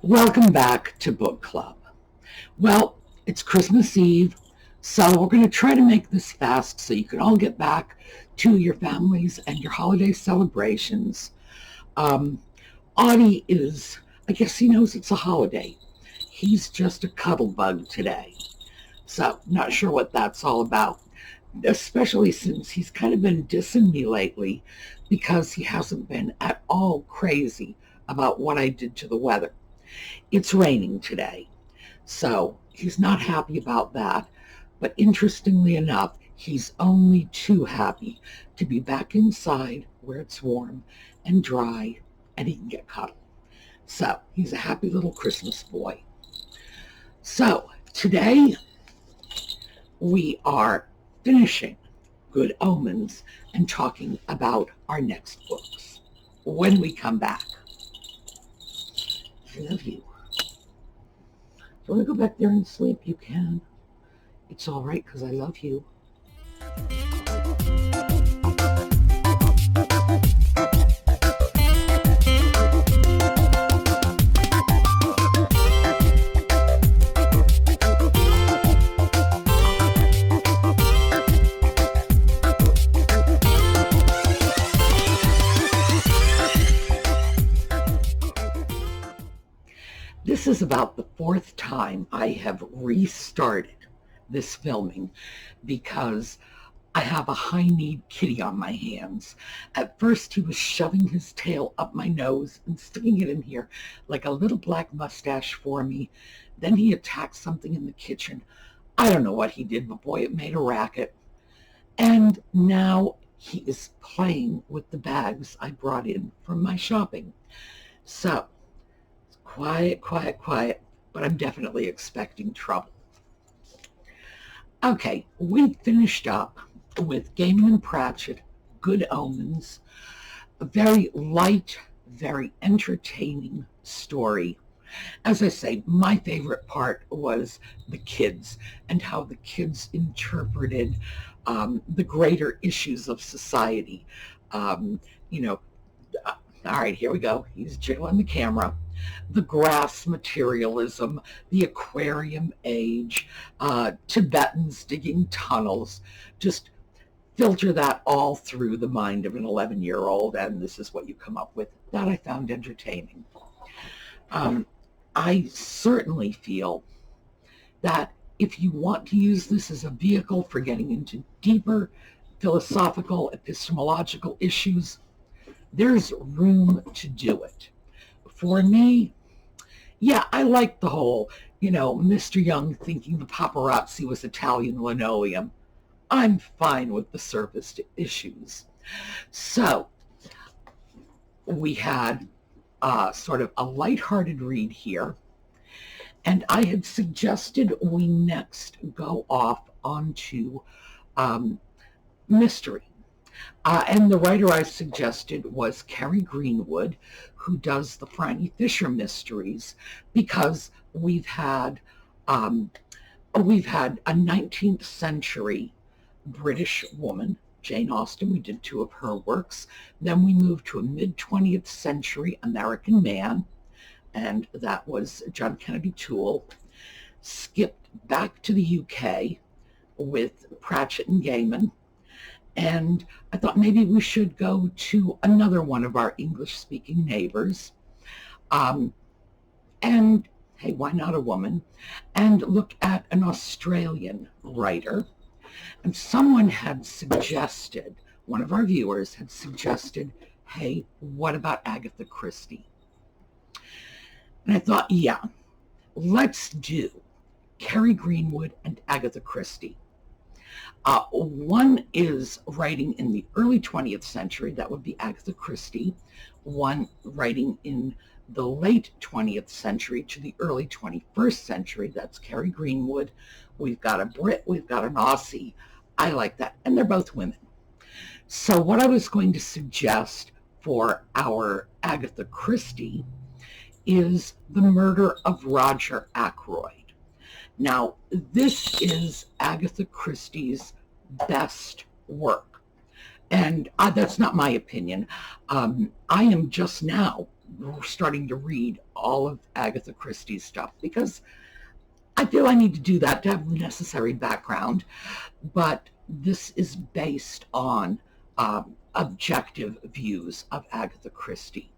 Welcome back to Book Club. Well, it's Christmas Eve, so we're going to try to make this fast so you can all get back to your families and your holiday celebrations. Audie I guess he knows it's a holiday. He's just a cuddle bug today. So, not sure what that's all about, especially since he's kind of been dissing me lately because he hasn't been at all crazy about what I did to the weather. It's raining today, so he's not happy about that. But interestingly enough, he's only too happy to be back inside where it's warm and dry and he can get cuddled. So he's a happy little Christmas boy. So today we are finishing Good Omens and talking about our next books when we come back. I love you. If you want to go back there and sleep, you can. It's all right because I love you. This is about the fourth time I have restarted this filming because I have a high-need kitty on my hands. At first, he was shoving his tail up my nose and sticking it in here like a little black mustache for me. Then he attacked something in the kitchen. I don't know what he did, but boy, it made a racket. And now he is playing with the bags I brought in from my shopping. So, quiet, quiet, quiet, but I'm definitely expecting trouble. Okay, we finished up with Gaiman and Pratchett, Good Omens, a very light, very entertaining story. As I say, my favorite part was the kids and how the kids interpreted the greater issues of society. All right, here we go. He's jiggling the camera. The grass materialism, the aquarium age, Tibetans digging tunnels, just filter that all through the mind of an 11-year-old, and this is what you come up with. That I found entertaining. I certainly feel that if you want to use this as a vehicle for getting into deeper philosophical, epistemological issues, there's room to do it. For me, yeah, I like the whole, Mr. Young thinking the paparazzi was Italian linoleum. I'm fine with the surface issues. So we had sort of a lighthearted read here, and I had suggested we next go off onto mystery. And the writer I suggested was Kerry Greenwood, who does the Franny Fisher mysteries, because we've had a 19th century British woman, Jane Austen. We did 2 of her works. Then we moved to a mid-20th century American man, and that was John Kennedy Toole. Skipped back to the UK with Pratchett and Gaiman. And I thought maybe we should go to another one of our English-speaking neighbors. And, hey, why not a woman? And look at an Australian writer. And someone had suggested, one of our viewers had suggested, hey, what about Agatha Christie? And I thought, yeah, let's do Kerry Greenwood and Agatha Christie. One is writing in the early 20th century, that would be Agatha Christie. One writing in the late 20th century to the early 21st century, that's Kerry Greenwood. We've got a Brit, we've got an Aussie. I like that, and they're both women. So what I was going to suggest for our Agatha Christie is The Murder of Roger Ackroyd. Now, this is Agatha Christie's best work. And that's not my opinion. I am just now starting to read all of Agatha Christie's stuff because I feel I need to do that to have the necessary background. But this is based on objective views of Agatha Christie.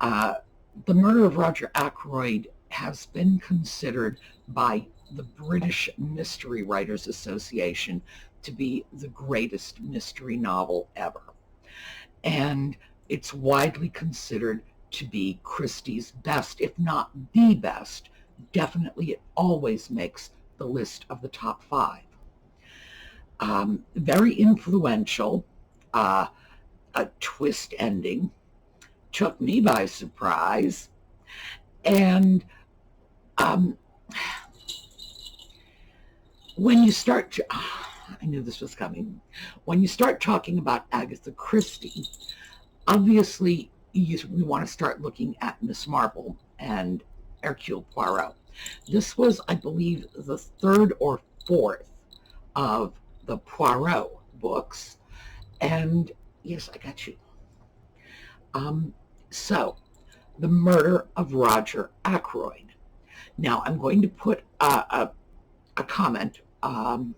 The Murder of Roger Ackroyd has been considered by the British Mystery Writers Association to be the greatest mystery novel ever. And it's widely considered to be Christie's best, if not the best. Definitely, it always makes the list of the top 5. Very influential, a twist ending, took me by surprise, and when you start to, I knew this was coming, when you start talking about Agatha Christie, obviously we want to start looking at Miss Marple and Hercule Poirot. This was, I believe, the 3rd or 4th of the Poirot books, and yes, I got you. So, the Murder of Roger Ackroyd. Now, I'm going to put a comment, and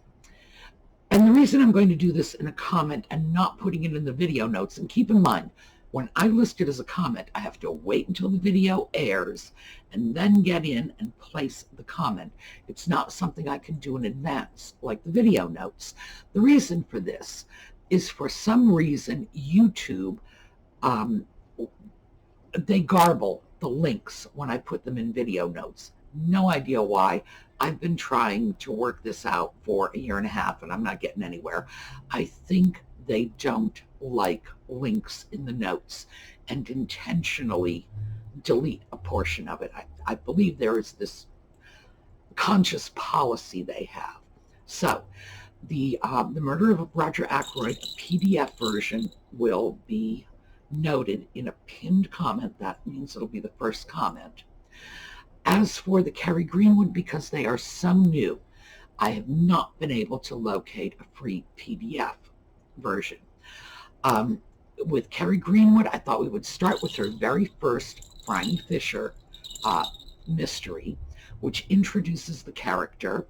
the reason I'm going to do this in a comment and not putting it in the video notes, and keep in mind, when I list it as a comment, I have to wait until the video airs and then get in and place the comment. It's not something I can do in advance, like the video notes. The reason for this is, for some reason, YouTube, they garble the links when I put them in video notes. No idea why. I've been trying to work this out for a year and a half, and I'm not getting anywhere. I think they don't like links in the notes and intentionally delete a portion of it. I believe there is this conscious policy they have. So the Murder of Roger Ackroyd, a PDF version, will be noted in a pinned comment. That means it'll be the first comment. As for the Kerry Greenwood, because they are so new, I have not been able to locate a free PDF version. With Kerry Greenwood, I thought we would start with her very first Frying Fisher mystery, which introduces the character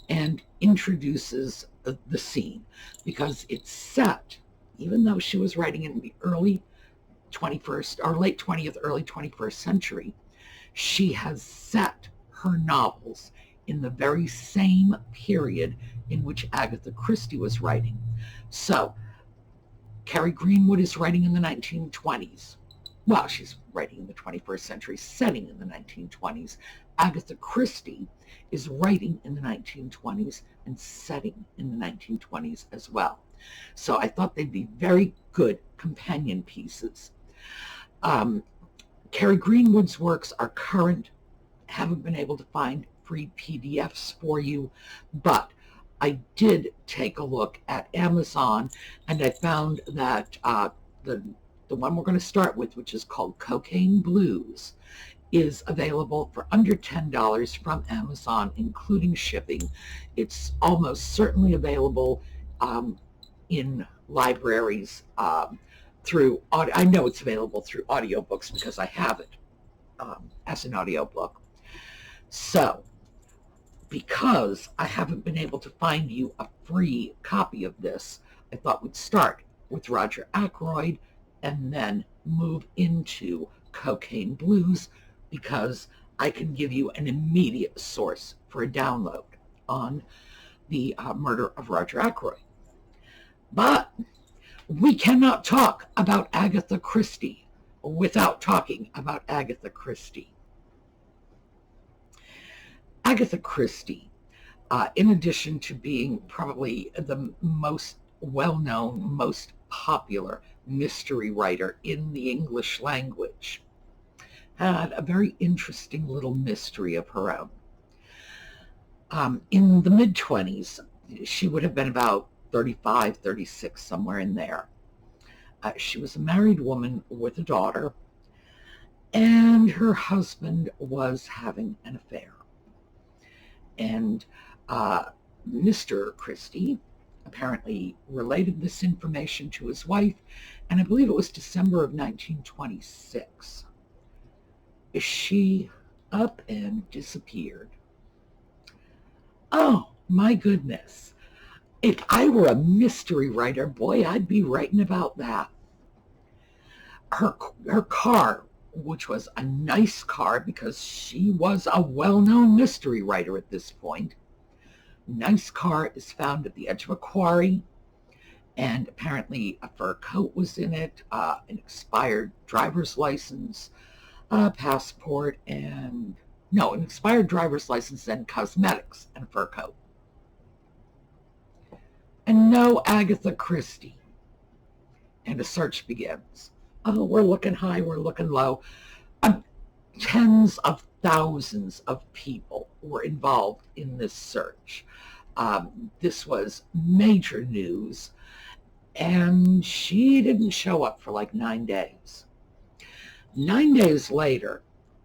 and introduces the scene, because it's set, even though she was writing in the early 21st or late 20th, early 21st century, she has set her novels in the very same period in which Agatha Christie was writing. So Kerry Greenwood is writing in the 1920s. Well, she's writing in the 21st century, setting in the 1920s. Agatha Christie is writing in the 1920s and setting in the 1920s as well. So I thought they'd be very good companion pieces. Kerry Greenwood's works are current. Haven't been able to find free PDFs for you, but I did take a look at Amazon, and I found that the one we're going to start with, which is called Cocaine Blues, is available for under $10 from Amazon, including shipping. It's almost certainly available in libraries through, I know it's available through audiobooks because I have it as an audiobook. So, because I haven't been able to find you a free copy of this, I thought we'd start with Roger Ackroyd and then move into Cocaine Blues, because I can give you an immediate source for a download on the Murder of Roger Ackroyd. But we cannot talk about Agatha Christie without talking about Agatha Christie. Agatha Christie, in addition to being probably the most well-known, most popular mystery writer in the English language, had a very interesting little mystery of her own. In the mid-20s, she would have been about 35, 36, somewhere in there. She was a married woman with a daughter, and her husband was having an affair. And Mr. Christie apparently related this information to his wife, and I believe it was December of 1926. she up and disappeared. Oh, my goodness. If I were a mystery writer, boy, I'd be writing about that. Her car, which was a nice car because she was a well-known mystery writer at this point, nice car, is found at the edge of a quarry, and apparently a fur coat was in it, an expired driver's license, passport, and no, an expired driver's license and cosmetics and a fur coat. And no Agatha Christie. And a search begins. Oh, we're looking high, we're looking low. Tens of thousands of people were involved in this search. This was major news, and she didn't show up for like 9 days. 9 days later,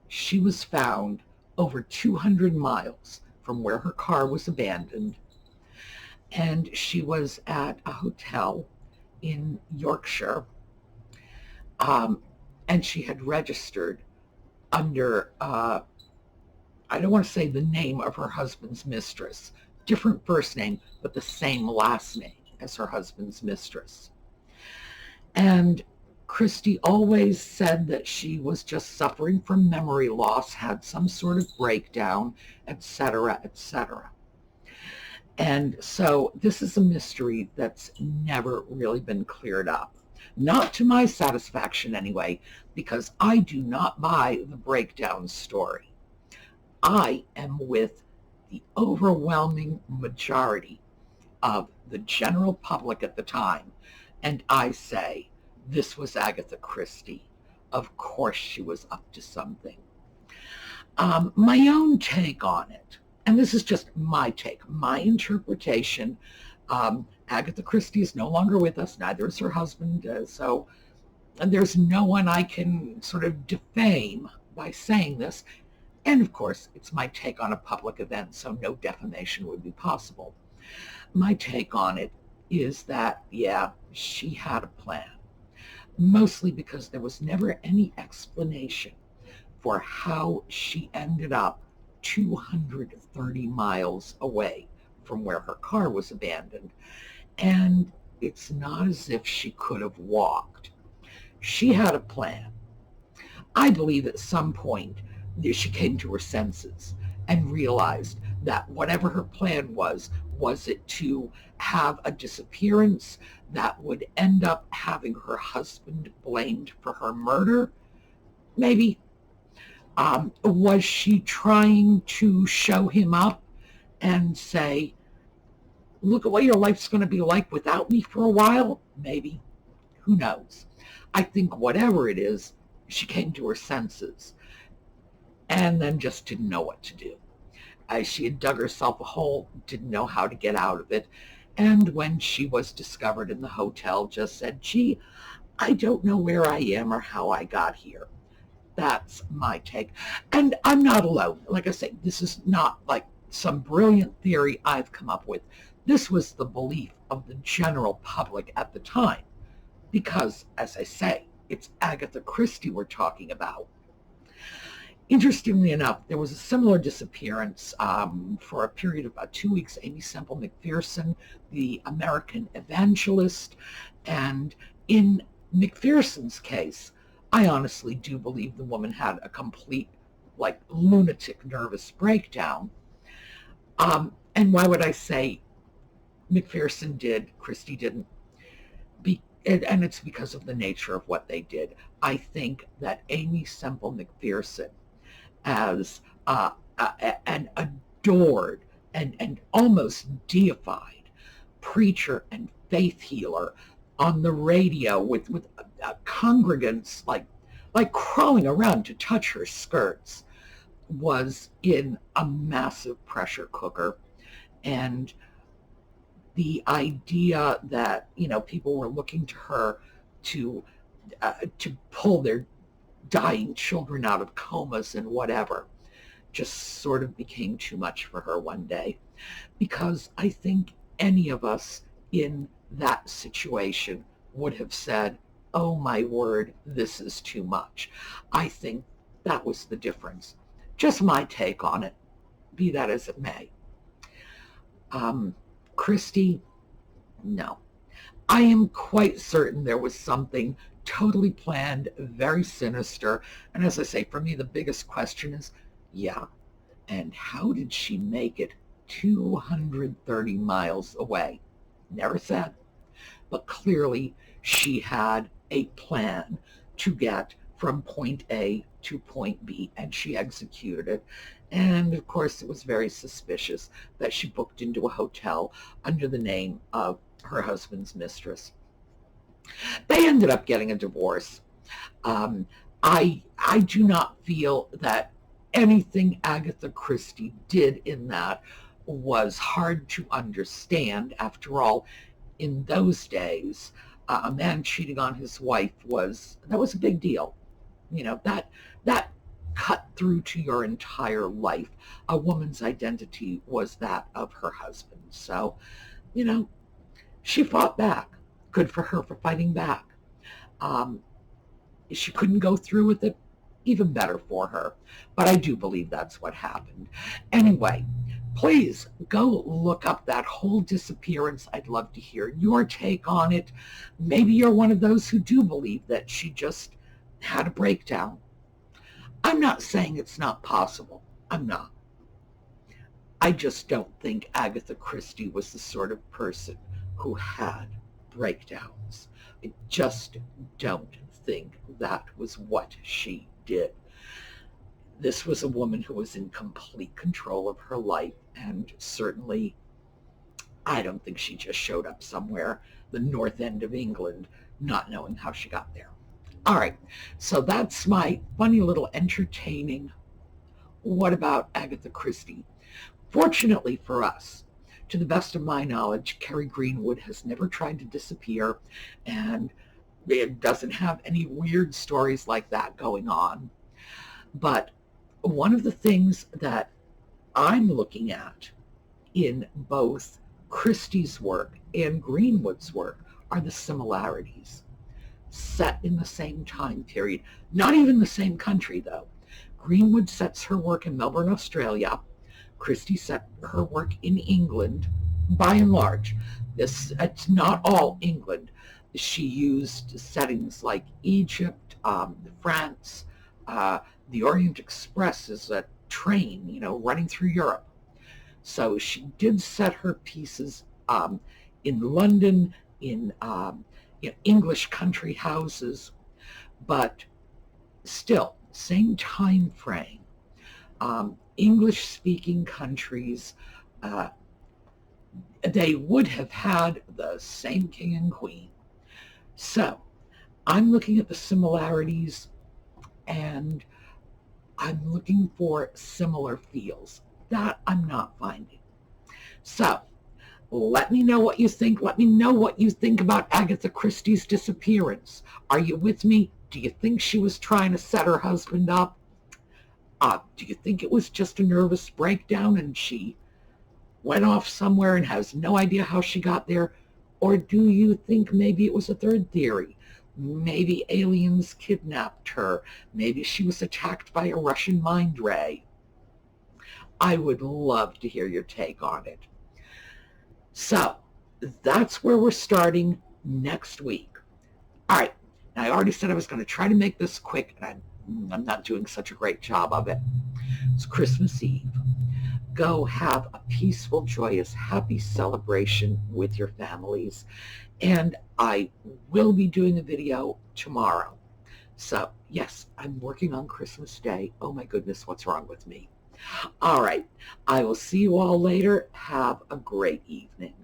she was found over 200 miles from where her car was abandoned, and she was at a hotel in Yorkshire, and she had registered under, I don't want to say the name of her husband's mistress, different first name, but the same last name as her husband's mistress. And Christie always said that she was just suffering from memory loss, had some sort of breakdown, etc., etc. And so this is a mystery that's never really been cleared up. Not to my satisfaction anyway, because I do not buy the breakdown story. I am with the overwhelming majority of the general public at the time, and I say, this was Agatha Christie. Of course she was up to something. My own take on it, and this is just my take, my interpretation. Agatha Christie is no longer with us, neither is her husband, so there's no one I can sort of defame by saying this. And of course, it's my take on a public event, so no defamation would be possible. My take on it is that, yeah, she had a plan, mostly because there was never any explanation for how she ended up 230 miles away from where her car was abandoned. And it's not as if she could have walked. She had a plan. I believe at some point she came to her senses and realized that whatever her plan was it to have a disappearance that would end up having her husband blamed for her murder? Maybe. Was she trying to show him up and say, look at what your life's going to be like without me for a while? Maybe. Who knows? I think whatever it is, she came to her senses and then just didn't know what to do. She had dug herself a hole, didn't know how to get out of it, and when she was discovered in the hotel, just said, gee, I don't know where I am or how I got here. That's my take. And I'm not alone. Like I say, this is not like some brilliant theory I've come up with. This was the belief of the general public at the time, because, as I say, it's Agatha Christie we're talking about. Interestingly enough, there was a similar disappearance for a period of about 2 weeks. Amy Semple McPherson, the American evangelist, and in McPherson's case, I honestly do believe the woman had a complete, like, lunatic nervous breakdown. And why would I say McPherson did, Christie didn't? And it's because of the nature of what they did. I think that Amy Semple McPherson, as an adored and almost deified preacher and faith healer on the radio with congregants like crawling around to touch her skirts, was in a massive pressure cooker. And the idea that, people were looking to her to pull their dying children out of comas and whatever just sort of became too much for her one day. Because I think any of us in that situation would have said, oh my word, this is too much. I think That was the difference. Just my take on it, be that as it may. Christie, no. I am quite certain there was something totally planned, very sinister. And as I say, for me, the biggest question is, yeah, and how did she make it 230 miles away? Never said. But clearly she had a plan to get from point A to point B, and she executed it. And of course, it was very suspicious that she booked into a hotel under the name of her husband's mistress. They ended up getting a divorce. I do not feel that anything Agatha Christie did in that was hard to understand. After all, in those days, a man cheating on his wife was a big deal. You know, that cut through to your entire life. A woman's identity was that of her husband. So, you know, she fought back. Good for her for fighting back. She couldn't go through with it. Even better for her. But I do believe that's what happened. Anyway, please go look up that whole disappearance. I'd love to hear your take on it. Maybe you're one of those who do believe that she just had a breakdown. I'm not saying it's not possible. I'm not. I just don't think Agatha Christie was the sort of person who had breakdowns. I just don't think that was what she did. This was a woman who was in complete control of her life, and certainly I don't think she just showed up somewhere, the north end of England, not knowing how she got there. All right, so that's my funny little entertaining what about Agatha Christie. Fortunately for us, to the best of my knowledge, Carrie Greenwood has never tried to disappear, and it doesn't have any weird stories like that going on. But one of the things that I'm looking at in both Christie's work and Greenwood's work are the similarities. Set in the same time period. Not even the same country, though. Greenwood sets her work in Melbourne, Australia. Christie set her work in England, by and large. It's not all England. She used settings like Egypt, France. The Orient Express is a train, running through Europe. So she did set her pieces in London, in English country houses, but still, same time frame. English-speaking countries, they would have had the same king and queen. So I'm looking at the similarities, and I'm looking for similar feels. That I'm not finding. So let me know what you think. Let me know what you think about Agatha Christie's disappearance. Are you with me? Do you think she was trying to set her husband up? Do you think it was just a nervous breakdown and she went off somewhere and has no idea how she got there? Or do you think maybe it was a third theory? Maybe aliens kidnapped her. Maybe she was attacked by a Russian mind ray. I would love to hear your take on it. So that's where we're starting next week. All right. Now, I already said I was going to try to make this quick, and I'm not doing such a great job of it. It's Christmas Eve. Go have a peaceful, joyous, happy celebration with your families. And I will be doing a video tomorrow. So, yes, I'm working on Christmas Day. Oh, my goodness, what's wrong with me? All right. I will see you all later. Have a great evening.